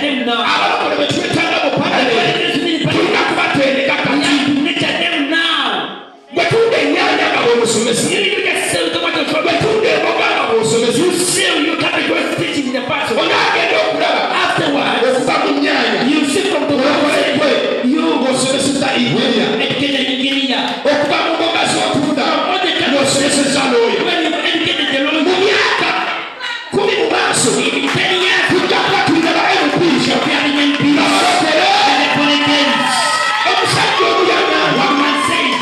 them now. Abalokole betwetanga mu parade. Tulina kubatendeka kati. Nurture them now. Bwetunde ennyanja nga bw'omusomesa. You just sell tomato from Bwetunde emboga nga bw'osomesa. you sell your category teaching in the past. Onaagenda okulaba Afterwards, okuva mu nnyanja. you see from the Olwokoledde you ng'osomeseza Enjiriya. educated in Kenya. Okuva mu mboga z'otunda ng'osomeseza n'oyo. When you educated the Lord, Mu myaka 10 mu maaso in 10 years, tujja kuba tulina ba MPs we are in peace. abalokole. And the politicians, Omusajja omu yagamba one man says,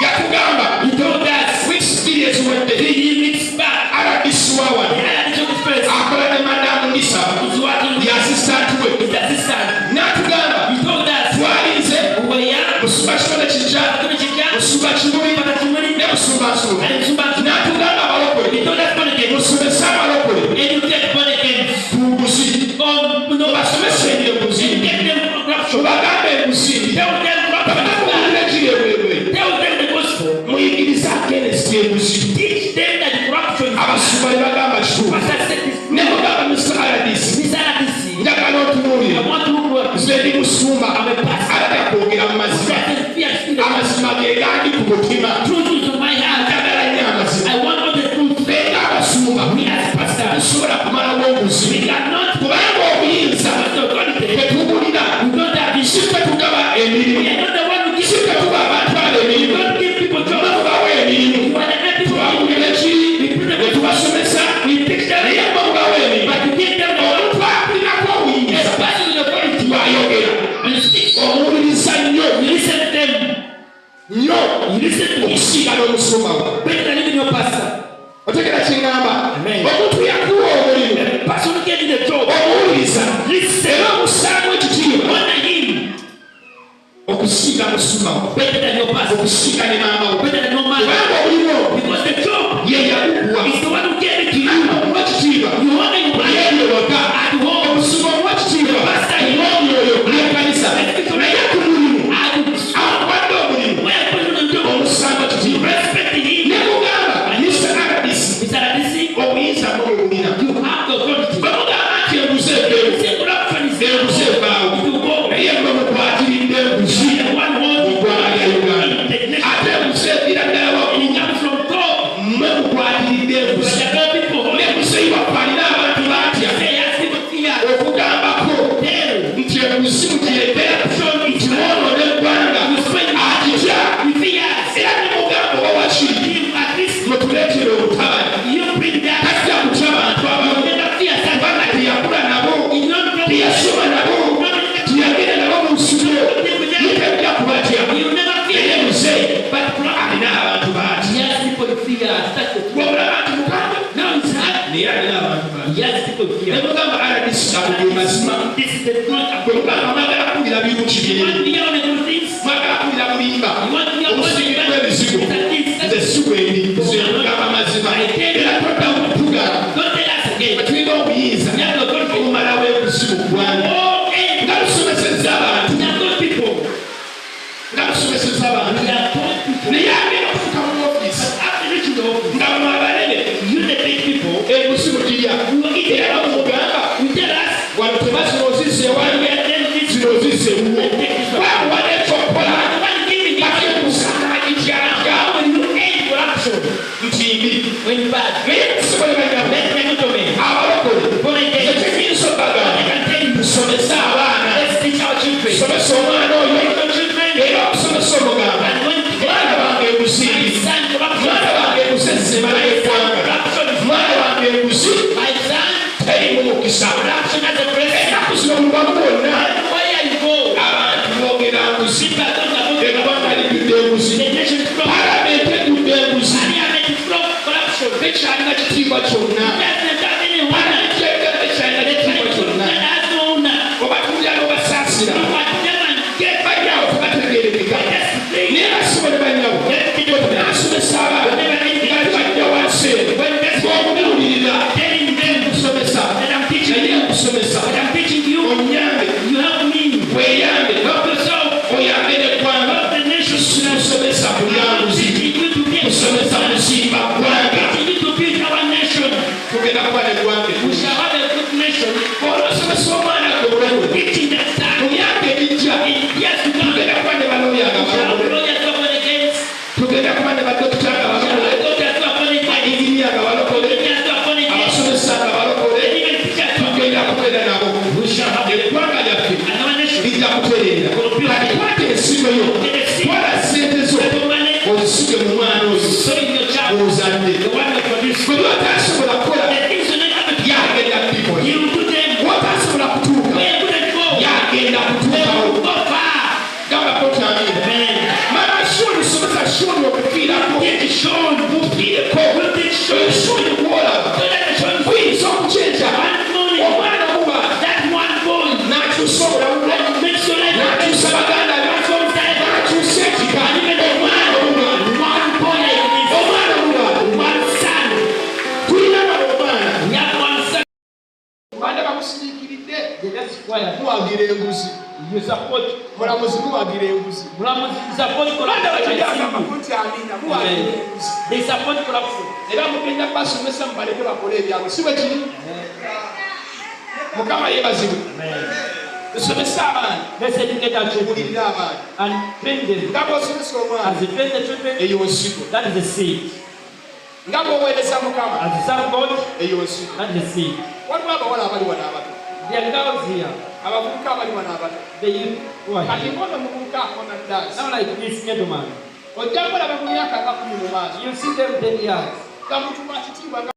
yatugamba he told us, weeks 3 eziwedde he mixed back. RDC wa wano And the first akola ne madamu Lisa is working ye assistant we with the assistant. n'atugamba He told us, twalinze we were young, musumba kitone kijja musumba kimuli ne musumba nsumba n'atugamba abalokole he told us politicians, musomese abalokole educate politicians, ku nguzi basomese enguzi get them corruption, mubagambe enguzi tell them corruption, babakuulira kiri ebwebwe tell them the gospel, muyigiriza akenesi enguzi teach them that corruption is abasumba ne bagamba kituufu pastor said this, ne mugamba Mr. RDC Mr. RDC, njagala I otunuulira want to work, nze ndi musumba alata kwogera mu mazima certain fears in the amazima ge gandi ku mutima truth is on my heart. njagala nnyo amazima I want all the truth. benga abasumba We as pastors, tusobola kumalawo enguzi we cannot kubanga obuyinza the authority. tetubulina We don't have this. si twe tugaba emirimu We are not the one who gives si twe tuba abantu abo We emirimu don't give people jobs. tubawa emirimu We are the people who tubawulira ki ne tubasomesa we teach them, naye bamubawo emirimu but we give them the omuntu akulinako obuyinza especially with authority. bw'ayogera You speak, omuwuliriza nnyo you listen to them, nnyo you listen to okusinga n'omusumba we better than even your pastor. otegera kyeŋŋamba Amen. omuntu yakuwa omulimu Pastor who gave you the job, omuwuliriza listen, era omusaamu ekitiibwa honor him okusinga musumba we better than your pastor, okusinga ne maama we better than your man. kubanga omulimu ogwo Because the job ye yakukuwa is the one who gave it to you. omuwa ekitiibwa You honor your man yeeyoloka at home. omusumba omuwa ekitiibwa Pastor, omwomi oyo yekanisa naye ku mulimu akuwadde omulimu Where are you going to do? omusamba ekitiibwa Respecting him. ne mugamba Mr. RDC Mr. RDC, obuyinza bwobulina you have the authority. bamugamba nti enguzi ebeewo Say corruption is there. enguzi evaawo If you go, naye mwe mukwatiridde enguzi the one who mu ggwanga lya Uganda the nation ate enguzi eviira ddala waggulu comes from God. mwe mukwatiridde But enguzi the God people, enguzi bafalina abantu batya they ask people fear. okugambako Tell. nti enguzi mugireetera nti mwonoona eggwanga akitya You fear. era ne mugamba wawaki Him at least mutuleetere obutabani you bring that. tajja kutya bantu abamu You never fear kubanga somebody. teyakula nabo You don't know. teyasoma nabo teyagenda nabo mu ssomero mutajja kubatya You never naye fear. muze But corruption. alina abantu baati Yes, people fear. That's the truth. wabula bantu mukaaga Now it's hard. naye alina abantu baati Yes, people ne fear. mugamba RDC ago ge mazima This is the truth. gwe mugamba mwagala kuwulira birungi You want biri to hear all the good things? mwagala kuwulira bulimba You want to hear all the obusigiddwa good ebizigo things? nze si bwendi nze mugamba mazima era todda kutugala Don't tell us again. tulina obuyinza You have the good people. obumalawo enguzi mu ggwanga Oh, hey. nga lusomesezza abantu You have good people. nga lusomesezza abantu You have good people. naye agenda okutuuka mu ofiisi After reaching the office, nga mwe abanene you the big people, enguzi mugirya era bamugamba you tell us, wano tebazina ozizza we ewange are then this. zino ozizza ewuwo baakuwa n'ekyokukola The one giving kati you. enkusanga gityanga When you end corruption, nti mbi when you bad, naye kusibole banyama let me go to me. abalokole Born again. ekyekiyiso I bagamba can tell you. tusomese abaana Let's teach our children. somesa omwana oyo Our children. era okusomesa omugamba And when mwana wange enguzi my mbi son corruption, mwana wange enguzi ezimala eggwanga corruption is mwana wange enguzi my son, terimu mukisa corruption as a president. ennaku zino mu lwamu bwonna Where you go, abantu boogera nguzi people are talking about eggwanga lijjudde enguzi the nation is from. palamenti ejjudde enguzi Parliament is from corruption. tekyalina kitiibwa kyonna Doesn't have any honor. palamenti ejjudde tekyalina kitiibwa kyonna That has no honor. obatulira n'obasaasira But never get back. banyaawo tebategeerekeka naye basibo ne banyaawo nasomesa abaana nga tebajja wansi ng'omubuulirira Telling them kusomesa that I'm teaching naye you. okusomesa But I'm teaching you. onyambe You help me. weeyambe Help yourself. oyambe n'eggwanga Help the nation. simusomesa I'm bulyanguzi teaching you to be a kusomesa musimba ggwanga teaching you to build our nation. tugenda kuba n'eggwanga We shall have a good nation. olwasomesa omwana gwe kwenda nabo eggwanga lyaffe lijja kutereera kati kwata ensigo yo twala ssente zo ozisuge mu mwana oyo ozadde gwe byotaasobola kukola yagenda bikola wotasobola kutuuka yagenda kutuukawo gamba kotamira mama shoni somesa shoni okufiirako mufiireko shoni kuolaba kuyinza okukyeta omwana muba n'akyusa obulamu n'akyusa baganda n'akyusa ekika omwana muba tulina bano omwana banda bamusiriikiridde muwagira enguzi mulamuzi muwagira enguzi banda bakiyagamba kuti amina muwagira enguzi era mugenda basomesa mubaleke bakole ebyabwe si bwe kiri mukama yeebazibwe tusomesa abaana bulirira abaana nga bw'osomesa omwana eyo nsigo nga bw'oweereza mukama eyo nsigo waliwo abawala abali wano abato abavubuka abali wano abato kati ngono muvubuka akona ddansi ojja kulaba mu myaka nga 10 mu maaso nga mutuwa kitiibwa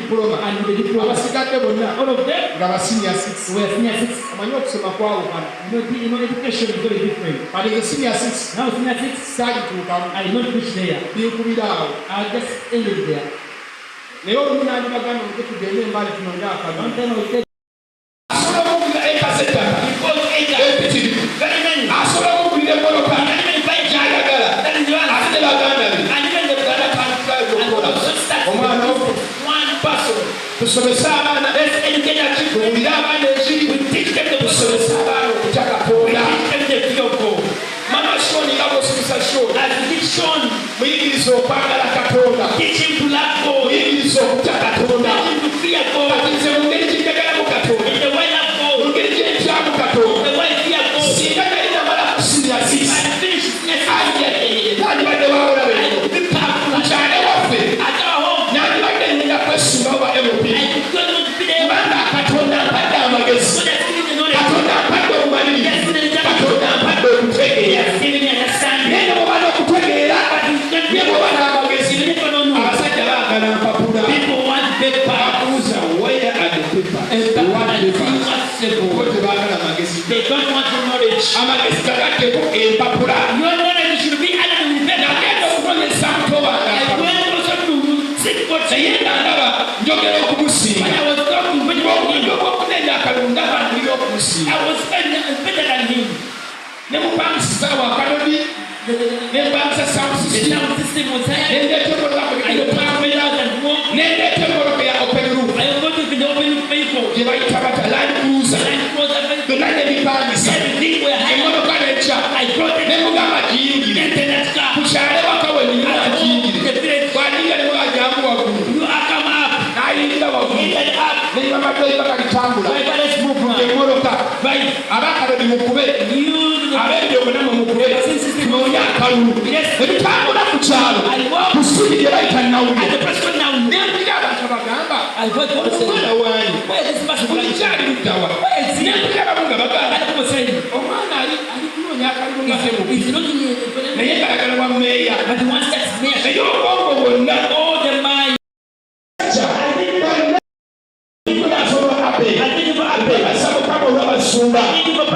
diploma and the diploma. All of them Gaba senior 6. were senior 6. Amanyo kusoma kwao kana. Education is very different. But the senior 6. Now senior 6. Sagi tukamu. I don't push there. Biyukubirao. I just ended there. Leo mnandi bagano mtetu dele mbali tunonda akaba. One time I will tell asola mukula ekaseta. because age very many. Asola mukula ekoloka. And even by Jayagala. that is one. Asite baganda. And even the brother can try to one person. Tusomesa abana. Let's educate our children. Tuwulira abana ekiri. We teach them the Tusomesa abana okutaka pola. teach them the fear of God. Mama Shoni nga bw'osomesa Shoni. As you teach Sean, Muyigirize okwagala Katonda. teach him to love God. Muyigirize okutya Katonda. Teach him to fear God. Katize mu ngeri gy'enjagalamu Katonda. In the way of Mu God. ngeri gy'entyamu Katonda. The way fear God. Singa tali namala kusinira sisi. And finish his message. Tandibadde waawulabe nnyo. Be powerful. Mukyale waffe. At our home. Nandibadde nnyinza kwesimba oba MOP. I could not be there. Kubanga Katonda ampadde amagezi. God has given the knowledge. Katonda ampadde obumalirivu. Katonda ampadde He okutegeera. has given me understanding. Naye ne bw'oba n'okutegeera, ne bw'oba n'amagezi, abasajja baagala mpapula. People want paper. Babuuza, where are the papers? They want papers. Bo tebaagala magezi. They don't want the knowledge. Amagezi gagatteko empapula. Your knowledge should be added with paper. Nagenda okukozesa muto wange I empapula. went also to seek God. Naye nga ndaba njogera When okumusinga. I was talking with Obudde him, bw'okunenya akalulu ndaba ndira okumusinga. I was better than him. Ne mupangisa wakalodi, ne mpangisa sound The system. sound system was higher. Nendeeta emboloka I mu traveled out and more. nendeeta emboloka ya open roof. I am going to be the open people. Gye bayita bata Land Cruiser. And it was a very Byonna ne bipangisa. everything were higher. Emmotoka n'ejja. I brought Ne it. mugamba giyingire. Internet car. Kukyale waka we nnyina I moved giyingire. the village. Bw'ayingira ne bw'ajjangu waggulu. You are come up. N'ayingira waggulu. Ended up. Ne bamaddeo bakalitambula. My father's move on. Emmotoka. Right. Abakalodi mukube. You Ab'ebyogo namwe mukube. Tunoonya akalulu. Yes. Ebitambula ku kyalo. I walk. Ku ssubi gye bayita at Nawulire. the person now. Ne mpulira abantu abagamba. I got God Omwana saying, wange. where is this person? Omukyali luddawa. Where is he? Ne mpulira abamu nga bagamba. And people saying, Omwana ali kunoonya akalulu nga semubi. he's looking Naye ngalagala wa mmeeya. but he wants that smash. Naye obwongo bwonna. All the mind. Abe. I think about Abe basaba kwabo olw'abasumba. I think about